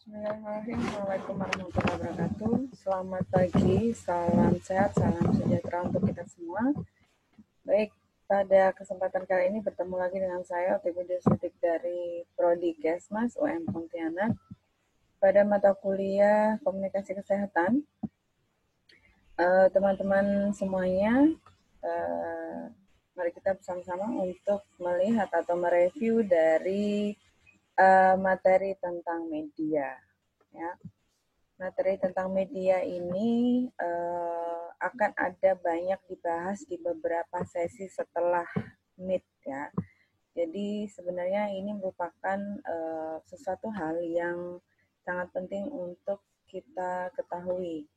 Bismillahirrahmanirrahim. Assalamualaikum warahmatullahi wabarakatuh. Selamat pagi, salam sehat, salam sejahtera untuk kita semua. Baik, pada kesempatan kali ini bertemu lagi dengan saya, OTB Sudik dari Prodi Kesmas UM Pontianak pada mata kuliah Komunikasi Kesehatan. Teman-teman semuanya, mari kita bersama-sama untuk melihat atau mereview dari materi tentang media. Ya, materi tentang media ini akan ada banyak dibahas di beberapa sesi setelah Meet ya. Jadi sebenarnya ini merupakan sesuatu hal yang sangat penting untuk kita ketahui,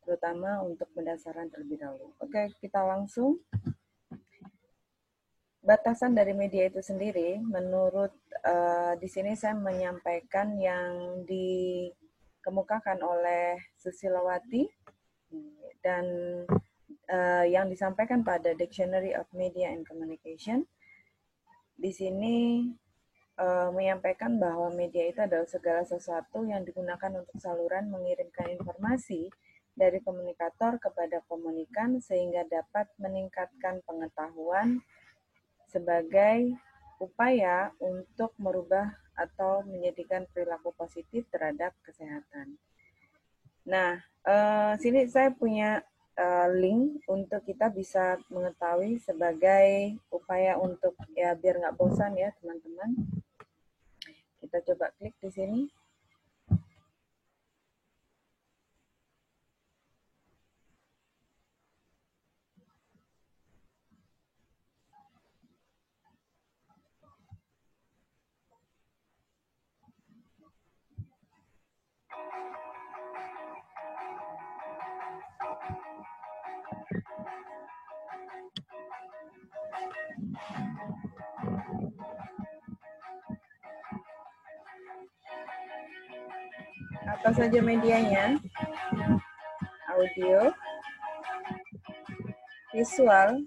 terutama untuk pendasaran terlebih dahulu. Oke, kita langsung. Batasan dari media itu sendiri, menurut di sini saya menyampaikan yang dikemukakan oleh Susilowati dan yang disampaikan pada Dictionary of Media and Communication. Di sini menyampaikan bahwa media itu adalah segala sesuatu yang digunakan untuk saluran mengirimkan informasi dari komunikator kepada komunikan sehingga dapat meningkatkan pengetahuan sebagai upaya untuk merubah atau menjadikan perilaku positif terhadap kesehatan. Nah, sini saya punya link untuk kita bisa mengetahui sebagai upaya untuk ya biar nggak bosan ya teman-teman. Kita coba klik di sini. Apa saja medianya? Audio, visual,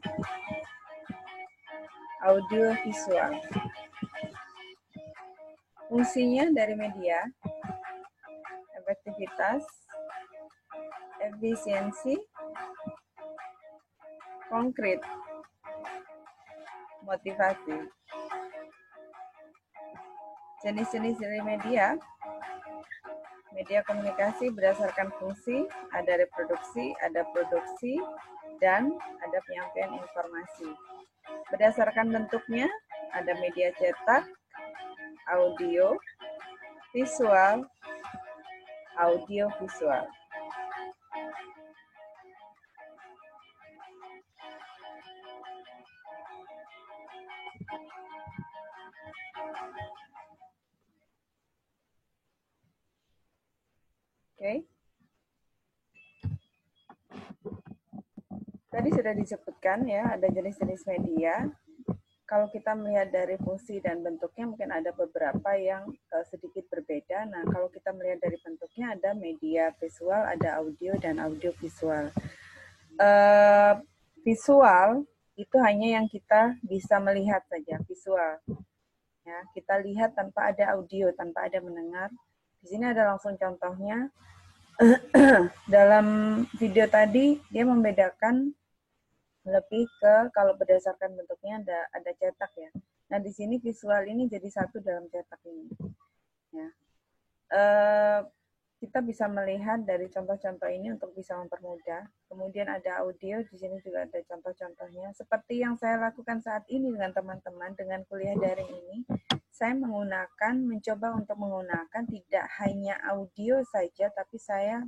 audio visual. Fungsinya dari media, efektivitas, efisiensi, konkret, motivasi. Jenis-jenis dari media komunikasi berdasarkan fungsi, ada reproduksi, ada produksi, dan ada penyampaian informasi. Berdasarkan bentuknya, ada media cetak, audio, visual, audio visual. Oke. Tadi sudah disebutkan ya, ada jenis-jenis media. Kalau kita melihat dari fungsi dan bentuknya mungkin ada beberapa yang sedikit berbeda. Nah, kalau kita melihat dari bentuknya ada media visual, ada audio, dan audio visual. Visual itu hanya yang kita bisa melihat saja, visual. Ya, kita lihat tanpa ada audio, tanpa ada mendengar. Di sini ada langsung contohnya. Dalam video tadi dia membedakan lebih ke kalau berdasarkan bentuknya ada cetak ya. Nah di sini visual ini jadi satu dalam cetak ini. Ya. Kita bisa melihat dari contoh-contoh ini untuk bisa mempermudah. Kemudian ada audio, di sini juga ada contoh-contohnya. Seperti yang saya lakukan saat ini dengan teman-teman dengan kuliah daring ini, saya mencoba untuk menggunakan tidak hanya audio saja, tapi saya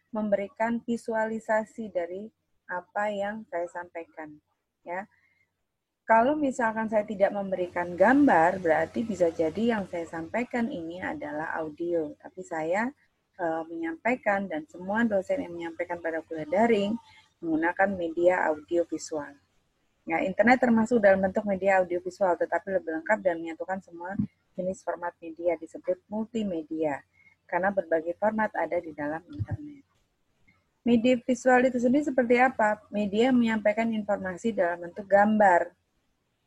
memberikan visualisasi dari apa yang saya sampaikan. Ya, kalau misalkan saya tidak memberikan gambar, berarti bisa jadi yang saya sampaikan ini adalah audio. Tapi saya menyampaikan dan semua dosen yang menyampaikan pada kuliah daring menggunakan media audio visual. Ya, internet termasuk dalam bentuk media audiovisual, tetapi lebih lengkap dan menyatukan semua jenis format media disebut multimedia, karena berbagai format ada di dalam internet. Media visual itu sendiri seperti apa? Media menyampaikan informasi dalam bentuk gambar.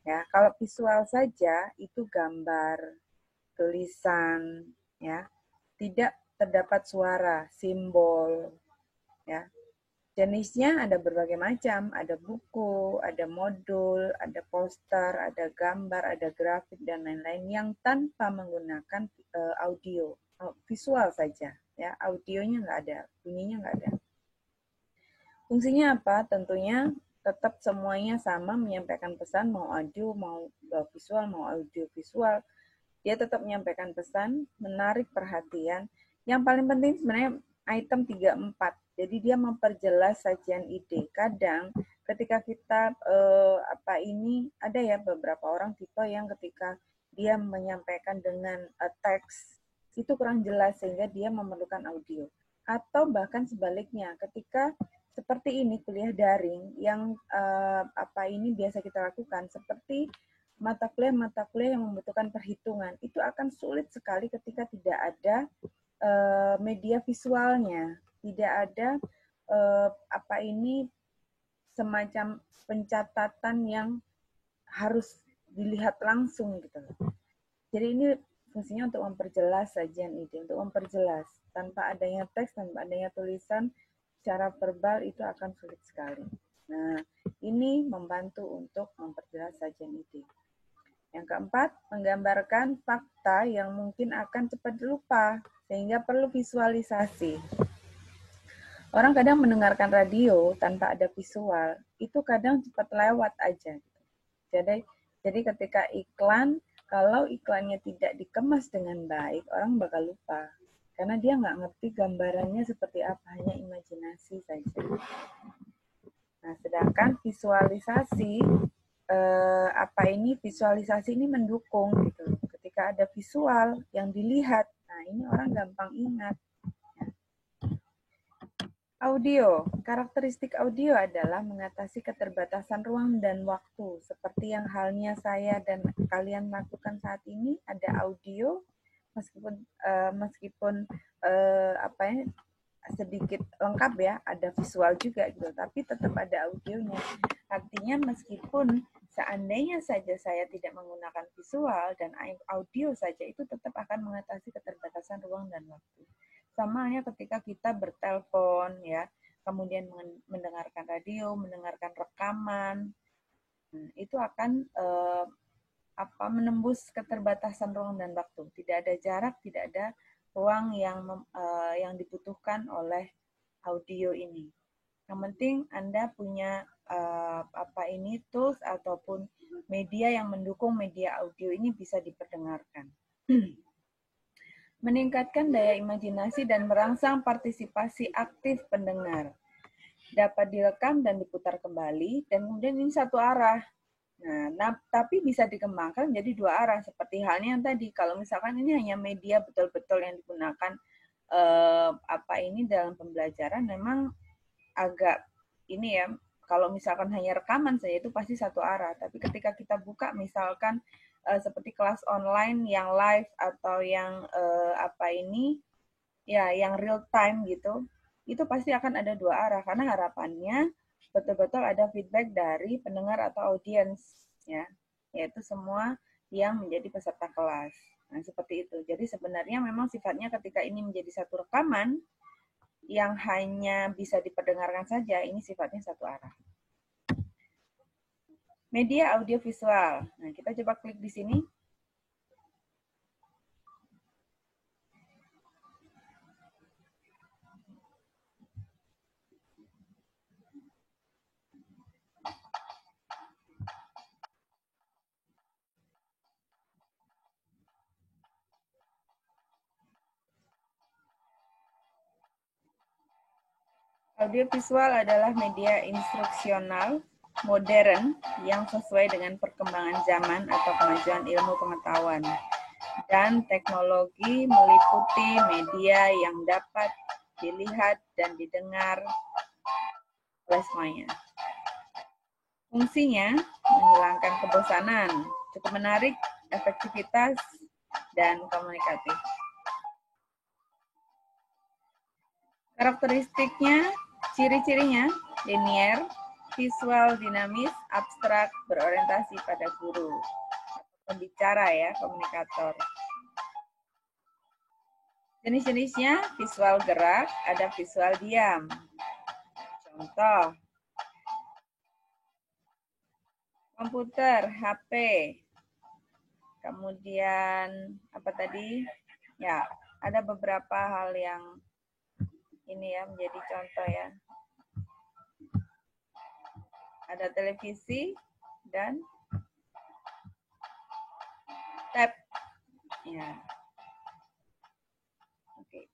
Ya, kalau visual saja itu gambar, tulisan, ya, tidak terdapat suara, simbol, ya. Jenisnya ada berbagai macam, ada buku, ada modul, ada poster, ada gambar, ada grafik, dan lain-lain yang tanpa menggunakan audio, visual saja, ya. Audionya nggak ada, bunyinya nggak ada. Fungsinya apa? Tentunya tetap semuanya sama, menyampaikan pesan, mau audio, mau visual, mau audio visual. Dia tetap menyampaikan pesan, menarik perhatian. Yang paling penting sebenarnya item 3-4. Jadi dia memperjelas sajian ide. Kadang ketika kita ada ya beberapa orang tipe yang ketika dia menyampaikan dengan teks itu kurang jelas sehingga dia memerlukan audio. Atau bahkan sebaliknya, ketika seperti ini kuliah daring yang ini biasa kita lakukan seperti mata kuliah yang membutuhkan perhitungan itu akan sulit sekali ketika tidak ada media visualnya, tidak ada semacam pencatatan yang harus dilihat langsung gitu. Jadi ini fungsinya untuk memperjelas sajian ide, untuk memperjelas. Tanpa adanya teks, tanpa adanya tulisan, secara verbal itu akan sulit sekali. Nah, ini membantu untuk memperjelas sajian ide. Yang keempat, menggambarkan fakta yang mungkin akan cepat lupa, sehingga perlu visualisasi. Orang kadang mendengarkan radio tanpa ada visual, itu kadang cepat lewat aja. Jadi ketika iklan, kalau iklannya tidak dikemas dengan baik, orang bakal lupa. Karena dia nggak ngerti gambarannya seperti apa, hanya imajinasi saja. Nah, sedangkan visualisasi, visualisasi ini mendukung gitu. Ketika ada visual yang dilihat, nah ini orang gampang ingat. Audio, karakteristik audio adalah mengatasi keterbatasan ruang dan waktu. Seperti yang halnya saya dan kalian lakukan saat ini, ada audio, meskipun sedikit lengkap ya, ada visual juga gitu, tapi tetap ada audionya. Artinya meskipun seandainya saja saya tidak menggunakan visual dan audio saja, itu tetap akan mengatasi keterbatasan ruang dan waktu. Sama halnya ketika kita bertelepon ya, kemudian mendengarkan radio, mendengarkan rekaman, itu akan menembus keterbatasan ruang dan waktu. Tidak ada jarak, tidak ada ruang yang dibutuhkan oleh audio ini. Yang penting Anda punya tools ataupun media yang mendukung media audio ini bisa diperdengarkan. Meningkatkan daya imajinasi dan merangsang partisipasi aktif pendengar. Dapat direkam dan diputar kembali, dan kemudian ini satu arah. Nah, tapi bisa dikembangkan jadi dua arah, seperti halnya yang tadi. Kalau misalkan ini hanya media betul-betul yang digunakan dalam pembelajaran, memang agak ini ya, kalau misalkan hanya rekaman saja itu pasti satu arah. Tapi ketika kita buka misalkan seperti kelas online yang live atau yang yang real time gitu, itu pasti akan ada dua arah karena harapannya betul-betul ada feedback dari pendengar atau audiens ya, yaitu semua yang menjadi peserta kelas. Nah, seperti itu. Jadi sebenarnya memang sifatnya ketika ini menjadi satu rekaman yang hanya bisa diperdengarkan saja, ini sifatnya satu arah. Media audiovisual. Nah, kita coba klik di sini. Audiovisual adalah media instruksional modern yang sesuai dengan perkembangan zaman atau kemajuan ilmu pengetahuan. Dan teknologi meliputi media yang dapat dilihat dan didengar oleh semuanya. Fungsinya menghilangkan kebosanan, cukup menarik, efektivitas, dan komunikatif. Karakteristiknya, ciri-cirinya, linier, visual, dinamis, abstrak, berorientasi pada guru. Pembicara ya, komunikator. Jenis-jenisnya visual gerak, ada visual diam. Contoh, komputer, HP. Kemudian apa tadi? Ya, ada beberapa hal yang ini ya menjadi contoh ya. Ada televisi dan tab. Ya. Oke.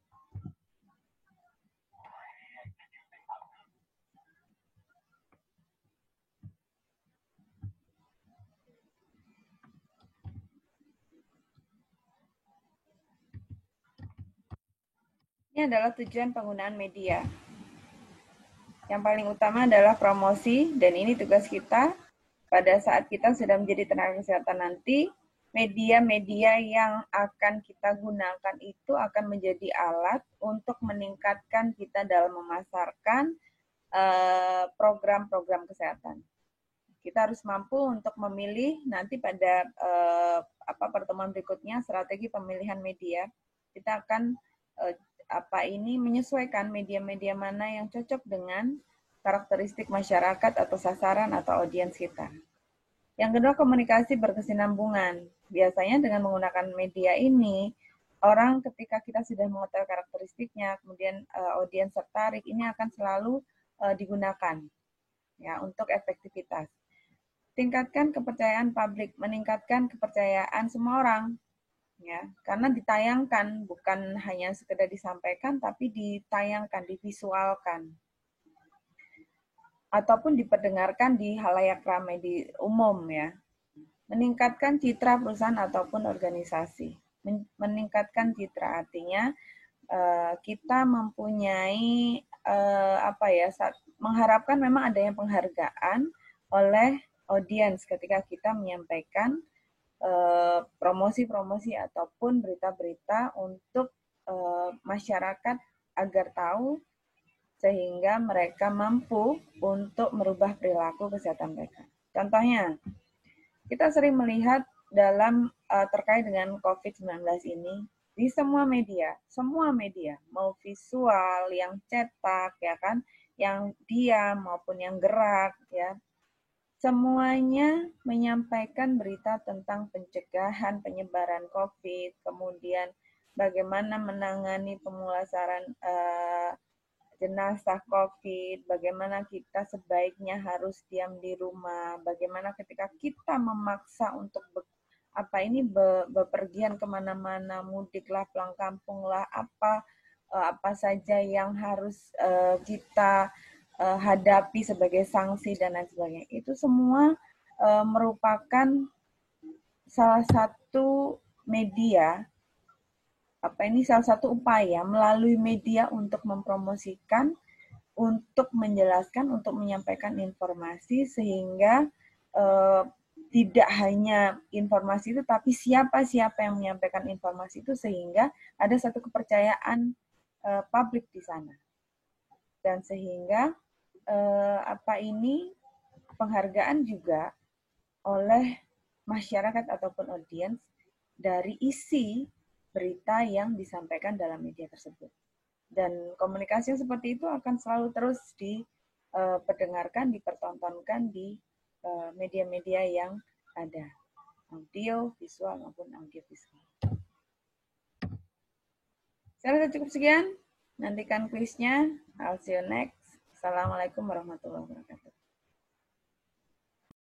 Ini adalah tujuan penggunaan media. Yang paling utama adalah promosi, dan ini tugas kita pada saat kita sudah menjadi tenaga kesehatan nanti. Media-media yang akan kita gunakan itu akan menjadi alat untuk meningkatkan kita dalam memasarkan program-program kesehatan. Kita harus mampu untuk memilih nanti pada pertemuan berikutnya strategi pemilihan media. Kita akan menyesuaikan media-media mana yang cocok dengan karakteristik masyarakat atau sasaran atau audiens kita. Yang kedua, komunikasi berkesinambungan. Biasanya dengan menggunakan media ini, orang ketika kita sudah mengetahui karakteristiknya, kemudian audiens tertarik, ini akan selalu digunakan ya untuk efektivitas. Tingkatkan kepercayaan publik, meningkatkan kepercayaan semua orang ya, karena ditayangkan, bukan hanya sekedar disampaikan, tapi ditayangkan, divisualkan ataupun diperdengarkan di halayak ramai, di umum ya. Meningkatkan citra perusahaan ataupun organisasi. Meningkatkan citra artinya kita mempunyai mengharapkan memang adanya penghargaan oleh audiens ketika kita menyampaikan promosi-promosi ataupun berita-berita untuk masyarakat agar tahu sehingga mereka mampu untuk merubah perilaku kesehatan mereka. Contohnya, kita sering melihat dalam terkait dengan COVID-19 ini, di semua media, mau visual, yang cetak, ya kan, yang diam maupun yang gerak, ya, semuanya menyampaikan berita tentang pencegahan penyebaran COVID, kemudian bagaimana menangani pemulasaran jenazah COVID, bagaimana kita sebaiknya harus diam di rumah, bagaimana ketika kita memaksa untuk bepergian kemana-mana, mudiklah, pulang kampung lah, apa saja yang harus kita hadapi sebagai sanksi dan lain sebagainya. Itu semua merupakan salah satu media, salah satu upaya melalui media untuk mempromosikan, untuk menjelaskan, untuk menyampaikan informasi sehingga tidak hanya informasi itu, tapi siapa yang menyampaikan informasi itu sehingga ada satu kepercayaan publik di sana. Dan sehingga penghargaan juga oleh masyarakat ataupun audiens dari isi berita yang disampaikan dalam media tersebut. Dan komunikasi yang seperti itu akan selalu terus diperdengarkan, dipertontonkan di media-media yang ada, audio, visual maupun audiovisual. Saya rasa cukup sekian. Nantikan kuisnya. I'll see you next. Assalamualaikum warahmatullahi wabarakatuh.